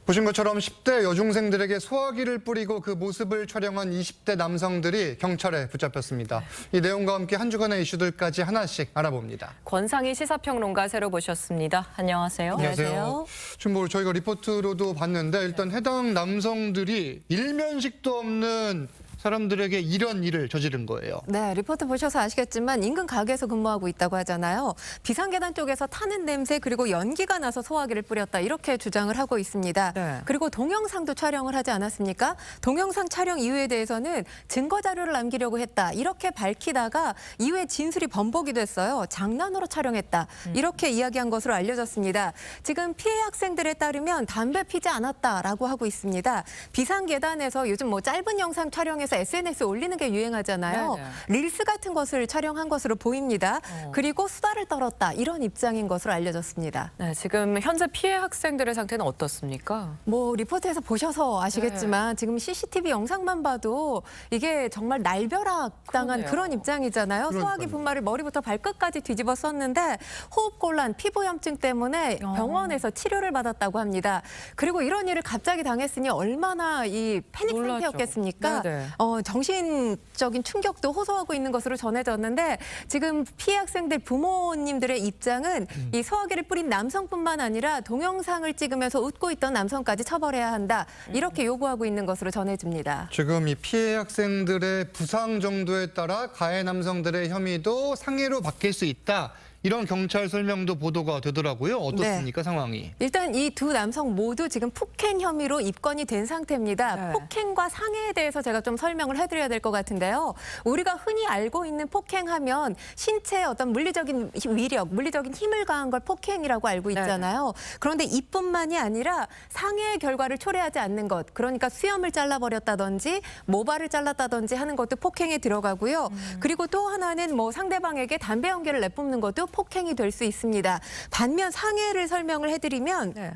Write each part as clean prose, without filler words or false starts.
보신 것처럼 10대 여중생들에게 소화기를 뿌리고 그 모습을 촬영한 20대 남성들이 경찰에 붙잡혔습니다. 이 내용과 함께 한 주간의 이슈들까지 하나씩 알아봅니다. 권상희 시사평론가 새로 모셨습니다. 안녕하세요. 안녕하세요. 지금 뭐 저희가 리포트로도 봤는데 일단 해당 남성들이 일면식도 없는 사람들에게 이런 일을 저지른 거예요. 네, 리포트 보셔서 아시겠지만 인근 가게에서 근무하고 있다고 하잖아요. 비상계단 쪽에서 타는 냄새 그리고 연기가 나서 소화기를 뿌렸다 이렇게 주장을 하고 있습니다. 네. 그리고 동영상도 촬영을 하지 않았습니까? 동영상 촬영 이유에 대해서는 증거 자료를 남기려고 했다 이렇게 밝히다가 이후에 진술이 번복이 됐어요. 장난으로 촬영했다 이렇게 이야기한 것으로 알려졌습니다. 지금 피해 학생들에 따르면 담배 피지 않았다라고 하고 있습니다. 비상계단에서 요즘 뭐 짧은 영상 촬영해서 SNS에 올리는 게 유행하잖아요. 네네. 릴스 같은 것을 촬영한 것으로 보입니다. 그리고 수다를 떨었다 이런 입장인 것으로 알려졌습니다. 네, 지금 현재 피해 학생들의 상태는 어떻습니까? 뭐 리포트에서 보셔서 아시겠지만 지금 CCTV 영상만 봐도 이게 정말 날벼락 당한 그러네요. 그런 입장이잖아요. 그러니까요. 소화기 분말을 머리부터 발끝까지 뒤집어 썼는데 호흡곤란, 피부염증 때문에 병원에서 치료를 받았다고 합니다. 그리고 이런 일을 갑자기 당했으니 얼마나 이 패닉 놀랐죠. 상태였겠습니까? 네네. 정신적인 충격도 호소하고 있는 것으로 전해졌는데 지금 피해 학생들 부모님들의 입장은 이 소화기를 뿌린 남성뿐만 아니라 동영상을 찍으면서 웃고 있던 남성까지 처벌해야 한다 이렇게 요구하고 있는 것으로 전해집니다. 지금 이 피해 학생들의 부상 정도에 따라 가해 남성들의 혐의도 상해로 바뀔 수 있다. 이런 경찰 설명도 보도가 되더라고요. 어떻습니까, 상황이? 일단 이 두 남성 모두 지금 폭행 혐의로 입건이 된 상태입니다. 네. 폭행과 상해에 대해서 제가 좀 설명을 해드려야 될 것 같은데요. 우리가 흔히 알고 있는 폭행하면 신체의 어떤 물리적인 위력, 물리적인 힘을 가한 걸 폭행이라고 알고 있잖아요. 그런데 이뿐만이 아니라 상해의 결과를 초래하지 않는 것, 그러니까 수염을 잘라버렸다든지 모발을 잘랐다든지 하는 것도 폭행에 들어가고요. 그리고 또 하나는 뭐 상대방에게 담배 연기를 내뿜는 것도 폭행이 될 수 있습니다. 반면 상해를 설명을 해드리면 네.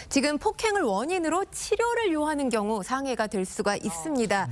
지금 폭행을 원인으로 치료를 요하는 경우 상해가 될 수가 있습니다.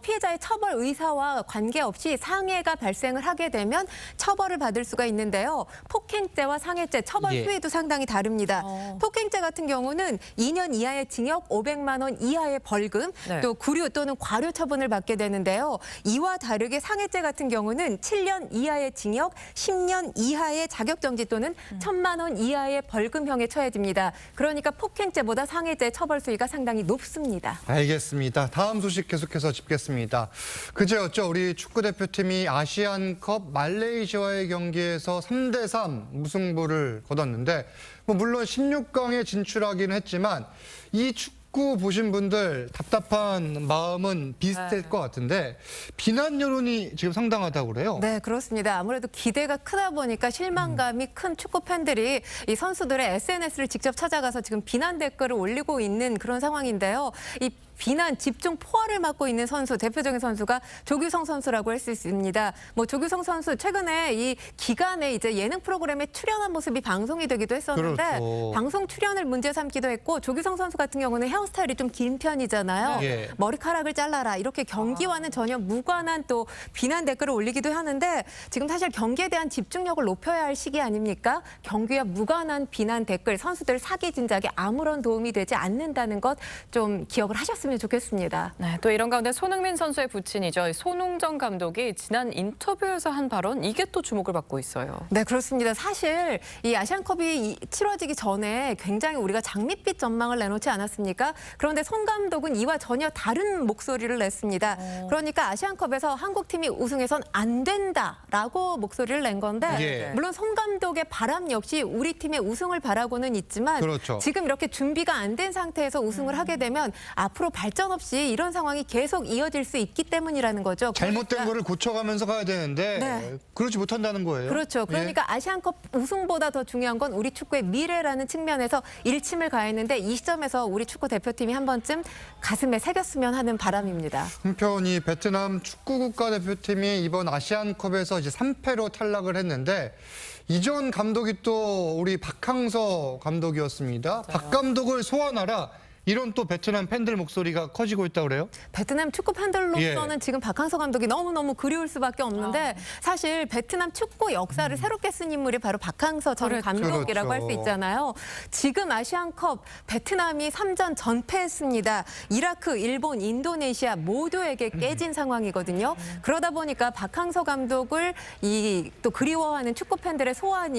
피해자의 처벌 의사와 관계없이 상해가 발생을 하게 되면 처벌을 받을 수가 있는데요. 폭행죄와 상해죄 처벌 예. 수위도 상당히 다릅니다. 폭행죄 같은 경우는 2년 이하의 징역, 500만 원 이하의 벌금, 네. 또 구류 또는 과료 처분을 받게 되는데요. 이와 다르게 상해죄 같은 경우는 7년 이하의 징역, 10년 이하의 자격정지 또는 1,000만 원 이하의 벌금형에 처해집니다. 그러니까 폭행죄보다 상해죄 처벌 수위가 상당히 높습니다. 알겠습니다. 다음 소식 계속해서 짚겠습니다. 그제였죠. 우리 축구대표팀이 아시안컵 말레이시아와의 경기에서 3대3 무승부를 거뒀는데 물론 16강에 진출하기는 했지만 이 축구 보신 분들 답답한 마음은 비슷할 것 같은데 비난 여론이 지금 상당하다고 그래요. 네, 그렇습니다. 아무래도 기대가 크다 보니까 실망감이 큰 축구 팬들이 이 선수들의 SNS를 직접 찾아가서 지금 비난 댓글을 올리고 있는 그런 상황인데요. 이 비난 집중 포화를 맞고 있는 선수, 대표적인 선수가 조규성 선수라고 할 수 있습니다. 뭐 조규성 선수 최근에 이 기간에 이제 예능 프로그램에 출연한 모습이 방송이 되기도 했었는데 그렇죠. 방송 출연을 문제 삼기도 했고 조규성 선수 같은 경우는 헤어스타일이 좀 긴 편이잖아요. 예. 머리카락을 잘라라 이렇게 경기와는 전혀 무관한 또 비난 댓글을 올리기도 하는데 지금 사실 경기에 대한 집중력을 높여야 할 시기 아닙니까? 경기와 무관한 비난 댓글, 선수들 사기 진작에 아무런 도움이 되지 않는다는 것 좀 기억을 하셨으면 좋겠습니다. 네, 또 이런 가운데 손흥민 선수의 부친이죠. 손흥정 감독이 지난 인터뷰에서 한 발언, 이게 또 주목을 받고 있어요. 네, 그렇습니다. 사실 이 아시안컵이 치러지기 전에 굉장히 우리가 장밋빛 전망을 내놓지 않았습니까? 그런데 손 감독은 이와 전혀 다른 목소리를 냈습니다. 그러니까 아시안컵에서 한국팀이 우승해선 안 된다라고 목소리를 낸 건데 예. 물론 손 감독의 바람 역시 우리 팀의 우승을 바라고는 있지만 그렇죠. 지금 이렇게 준비가 안 된 상태에서 우승을 하게 되면 앞으로 발전 없이 이런 상황이 계속 이어질 수 있기 때문이라는 거죠. 잘못된 거를 고쳐가면서 가야 되는데 네. 그렇지 못한다는 거예요. 그렇죠. 그러니까 예. 아시안컵 우승보다 더 중요한 건 우리 축구의 미래라는 측면에서 일침을 가했는데 이 시점에서 우리 축구 대표팀이 한 번쯤 가슴에 새겼으면 하는 바람입니다. 한편 이 베트남 축구 국가대표팀이 이번 아시안컵에서 이제 3패로 탈락을 했는데 이전 감독이 또 우리 박항서 감독이었습니다. 박 감독을 소환하라 이런 또 베트남 팬들 목소리가 커지고 있다고 그래요? 베트남 축구 팬들로서는 예. 지금 박항서 감독이 너무너무 그리울 수밖에 없는데 사실 베트남 축구 역사를 새롭게 쓴 인물이 바로 박항서 전 감독이라고 할 수 그렇죠. 있잖아요. 지금 아시안컵 베트남이 3전 전패했습니다. 이라크, 일본, 인도네시아 모두에게 깨진 상황이거든요. 그러다 보니까 박항서 감독을 또 그리워하는 축구 팬들의 소환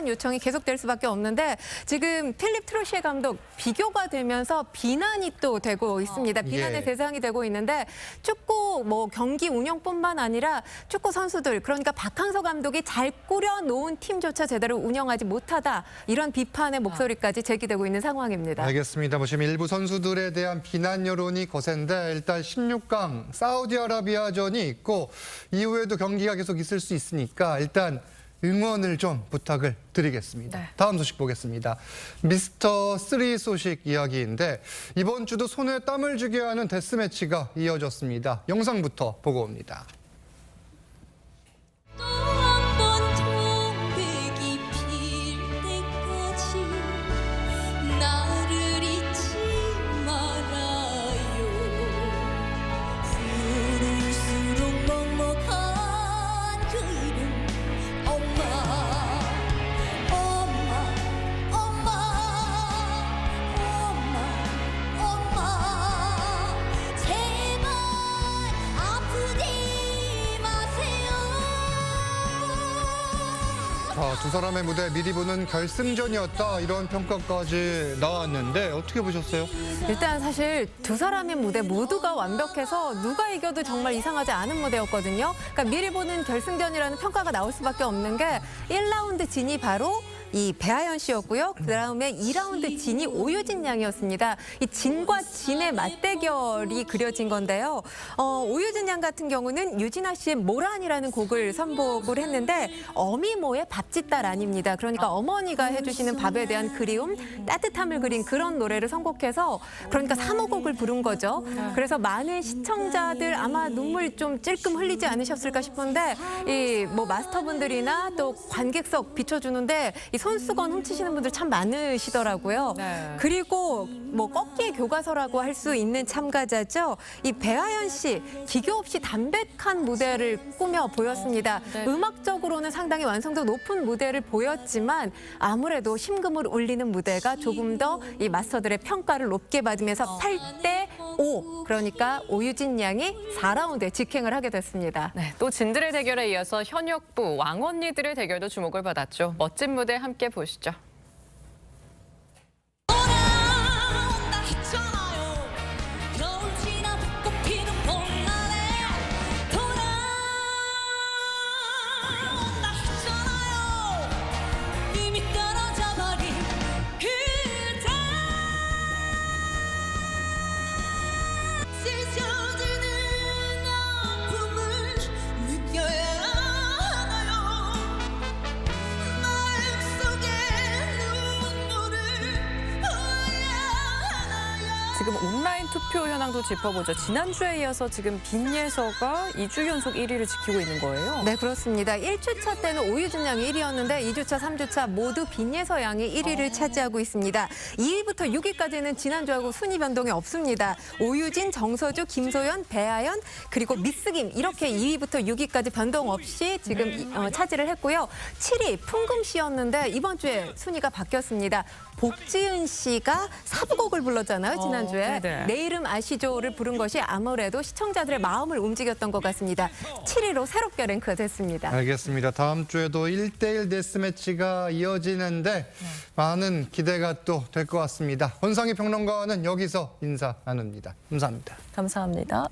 요청이 계속될 수밖에 없는데 지금 필립 트로시에 감독 비교가 되면서 비난이 또 되고 있습니다. 비난의 예. 대상이 되고 있는데 축구 경기 운영뿐만 아니라 축구 선수들 그러니까 박항서 감독이 잘 꾸려놓은 팀조차 제대로 운영하지 못하다 이런 비판의 목소리까지 제기되고 있는 상황입니다. 알겠습니다. 지금 일부 선수들에 대한 비난 여론이 거센데 일단 16강 사우디아라비아전이 있고 이후에도 경기가 계속 있을 수 있으니까 일단 응원을 좀 부탁을 드리겠습니다. 네. 다음 소식 보겠습니다. 미스터 3 소식 이야기인데 이번 주도 손에 땀을 쥐게 하는 데스매치가 이어졌습니다. 영상부터 보고 옵니다. 또 한 번 동백이 필 때까지 나를 잊지 말아요. 부를수록 먹먹한 그 이름 엄마 엄마 엄마 엄마 엄마 제발 아프지 마세요. 두 사람의 무대 미리 보는 결승전이었다 이런 평가까지 나왔는데 어떻게 보셨어요? 일단 사실 두 사람의 무대 모두가 완벽해서 누가 이겨도 정말 이상하지 않은 무대였거든요. 그러니까 미리 보는 결승전이라는 평가가 나올 수밖에 없는 게 1라운드 진이 바로 이 배아연 씨였고요. 그다음에 2라운드 진이 오유진 양이었습니다. 이 진과 진의 맞대결이 그려진 건데요. 오유진 양 같은 경우는 유진아 씨의 모란이라는 곡을 선곡을 했는데 어미모의 밥짓딸 아닙니다. 그러니까 어머니가 해주시는 밥에 대한 그리움, 따뜻함을 그린 그런 노래를 선곡해서 그러니까 3호 곡을 부른 거죠. 그래서 많은 시청자들 아마 눈물 좀 찔끔 흘리지 않으셨을까 싶은데 이 마스터분들이나 또 관객석 비춰주는데 이 손수건 훔치시는 분들 참 많으시더라고요. 네. 그리고 꺾기의 교과서라고 할 수 있는 참가자죠. 이 배아연 씨 기교 없이 담백한 무대를 꾸며 보였습니다. 네. 음악적으로는 상당히 완성도 높은 무대를 보였지만 아무래도 심금을 울리는 무대가 조금 더 이 마스터들의 평가를 높게 받으면서 8대5 그러니까 오유진 양이 4라운드에 직행을 하게 됐습니다. 네, 또 진들의 대결에 이어서 현역부 왕언니들의 대결도 주목을 받았죠. 멋진 무대 함께 보시죠. 돌아온다 했잖아요. 겨울 지나 벚꽃 피는 봄날에 돌아온다 했잖아요. 이미 떨어져 버린 그대 찢어지는 아픔을 느껴야 하나요. 마음속에 눈물을 흘려야 하나요. 지금 온라인 투표 현황도 짚어보죠. 지난주에 이어서 지금 빈예서가 2주 연속 1위를 지키고 있는 거예요. 네, 그렇습니다. 1주차 때는 오유진 양이 1위였는데 2주차, 3주차 모두 빈예서 양이 1위를 차지하고 있습니다. 2위부터 6위까지는 지난주하고 순위 변동이 없습니다. 오유진, 정서주, 김소연, 배아연 그리고 미스김 이렇게 2위부터 6위까지 변동 없이 지금 차지를 했고요. 7위 풍금 씨였는데 이번 주에 순위가 바뀌었습니다. 복지은 씨가 사부곡을 불렀잖아요, 지난주에. 네네. 내 이름 아시죠를 부른 것이 아무래도 시청자들의 마음을 움직였던 것 같습니다. 7위로 새롭게 랭크가 됐습니다. 알겠습니다. 다음 주에도 1대1 데스매치가 이어지는데 많은 기대가 또 될 것 같습니다. 권상희 평론가와는 여기서 인사 나눕니다. 감사합니다. 감사합니다.